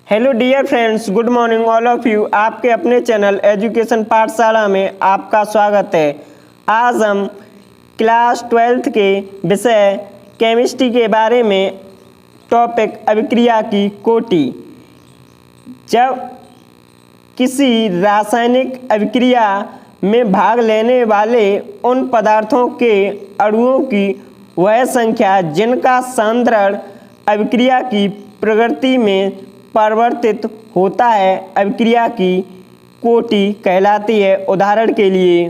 Hello dear friends, good morning all of you. आपके अपने channel education पाठशाला में आपका स्वागत है। आज हम क्लास 12th के विषय केमिस्ट्री के बारे में टॉपिक अभिक्रिया की कोटि। जब किसी रासायनिक अभिक्रिया में भाग लेने वाले उन पदार्थों के अणुओं की वह संख्या जिनका सांद्रण अभिक्रिया की प्रगति में परिवर्तित होता है, अभिक्रिया की कोटि कहलाती है। उदाहरण के लिए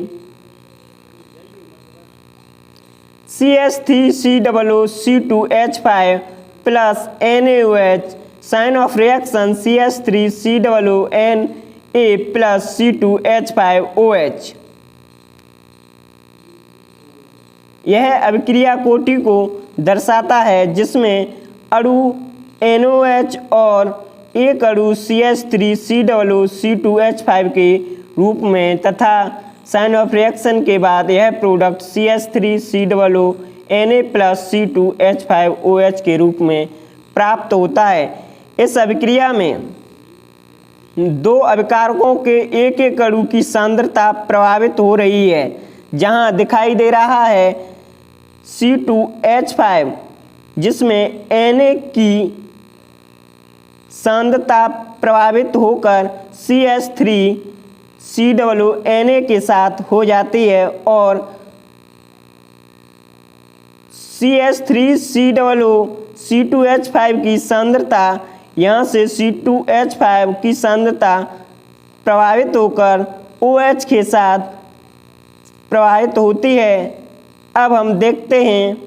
CH3COO2H5 plus NaOH, sign of reaction CH3COONA plus C2H5OH। यह अभिक्रिया कोटि को दर्शाता है जिसमें अणु NaOH और एक अणु CH3COO2H5 के रूप में तथा साइन ऑफ रिएक्शन के बाद यह प्रोडक्ट CH3COONA प्लस C2H5OH के रूप में प्राप्त होता है। इस अभिक्रिया में दो अभिकारकों के एक एक अणु की सांद्रता प्रभावित हो रही है। जहां दिखाई दे रहा है C2H5 जिसमें Na की सांद्रता प्रभावित होकर CH3COONA के साथ हो जाती है और CH3COO2H5 की सांद्रता यहाँ से C2H5 की सांद्रता प्रभावित होकर OH के साथ प्रभावित होती है। अब हम देखते हैं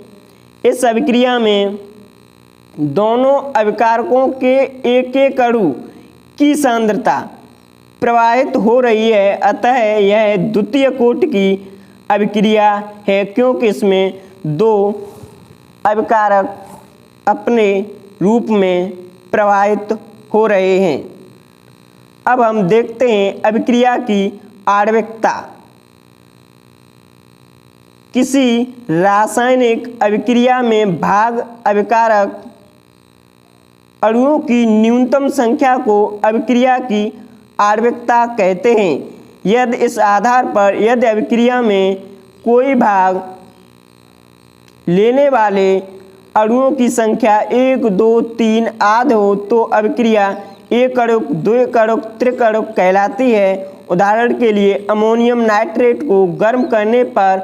इस अभिक्रिया में दोनों अभिकारकों के एक एक अणु की सांद्रता प्रभावित हो रही है। अतः यह द्वितीय कोटि की अभिक्रिया है क्योंकि इसमें दो अभिकारक अपने रूप में प्रभावित हो रहे हैं। अब हम देखते हैं अभिक्रिया की आणविकता। किसी रासायनिक अभिक्रिया में भाग अभिकारक अणुओं की न्यूनतम संख्या को अभिक्रिया की आणविकता कहते हैं। यदि इस आधार पर यदि अभिक्रिया में कोई भाग लेने वाले अणुओं की संख्या 1, 2, 3 आदि हो तो अभिक्रिया एकअणुक, द्विअणुक, त्रिअणुक कहलाती है। उदाहरण के लिए अमोनियम नाइट्रेट को गर्म करने पर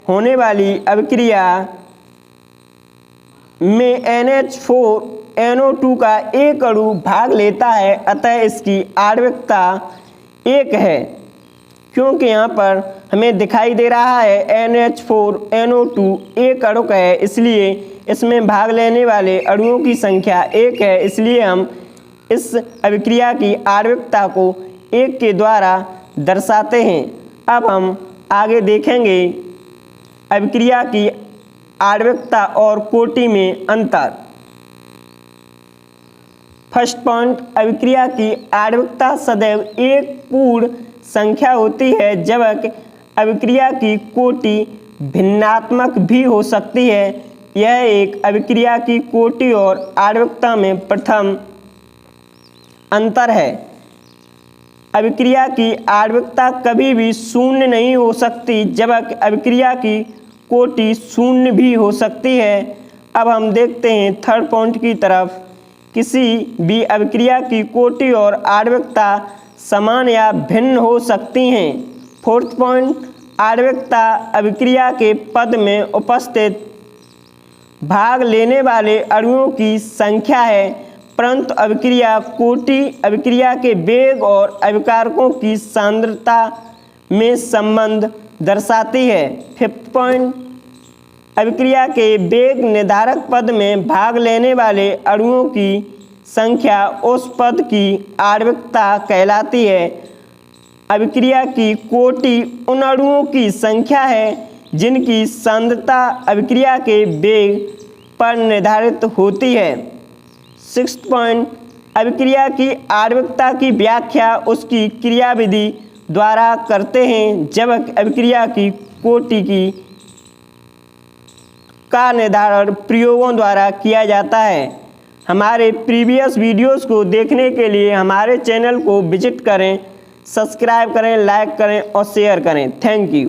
होने वाली अभिक्रिया में NH4NO2 का एक अणु भाग लेता है। अतः इसकी आणविकता 1 है क्योंकि यहाँ पर हमें दिखाई दे रहा है NH4NO2 एक अणुक है, इसलिए इसमें भाग लेने वाले अणुओं की संख्या 1 है। इसलिए हम इस अभिक्रिया की आणविकता को 1 के द्वारा दर्शाते हैं। अब हम आगे देखेंगे अभिक्रिया की आणविकता और कोटि में अंतर। फर्स्ट पॉइंट, अभिक्रिया की आणविकता सदैव एक पूर्ण संख्या होती है जबकि अभिक्रिया की कोटि भिन्नात्मक भी हो सकती है। यह एक अभिक्रिया की कोटि और आणविकता में प्रथम अंतर है। अभिक्रिया की आणविकता कभी भी शून्य नहीं हो सकती जबकि अभिक्रिया की कोटि शून्य भी हो सकती है। अब हम देखते हैं थर्ड पॉइंट की तरफ। किसी भी अभिक्रिया की कोटि और आणविकता समान या भिन्न हो सकती हैं। फोर्थ पॉइंट, आणविकता अभिक्रिया के पद में उपस्थित भाग लेने वाले अणुओं की संख्या है, परंतु अभिक्रिया कोटि अभिक्रिया के वेग और अभिकारकों की सांद्रता में संबंध दर्शाती है। फिफ्थ पॉइंट, अभिक्रिया के वेग निर्धारक पद में भाग लेने वाले अणुओं की संख्या उस पद की आणविकता कहलाती है। अभिक्रिया की कोटि उन अणुओं की संख्या है जिनकी सांद्रता अभिक्रिया के वेग पर निर्धारित होती है। सिक्स्थ पॉइंट, अभिक्रिया की आणविकता की व्याख्या उसकी क्रियाविधि द्वारा करते हैं जबकि अभिक्रिया की कोटि का निर्धारण प्रयोगों द्वारा किया जाता है। हमारे प्रीवियस वीडियोस को देखने के लिए हमारे चैनल को विजिट करें, सब्सक्राइब करें, लाइक करें और शेयर करें। Thank you.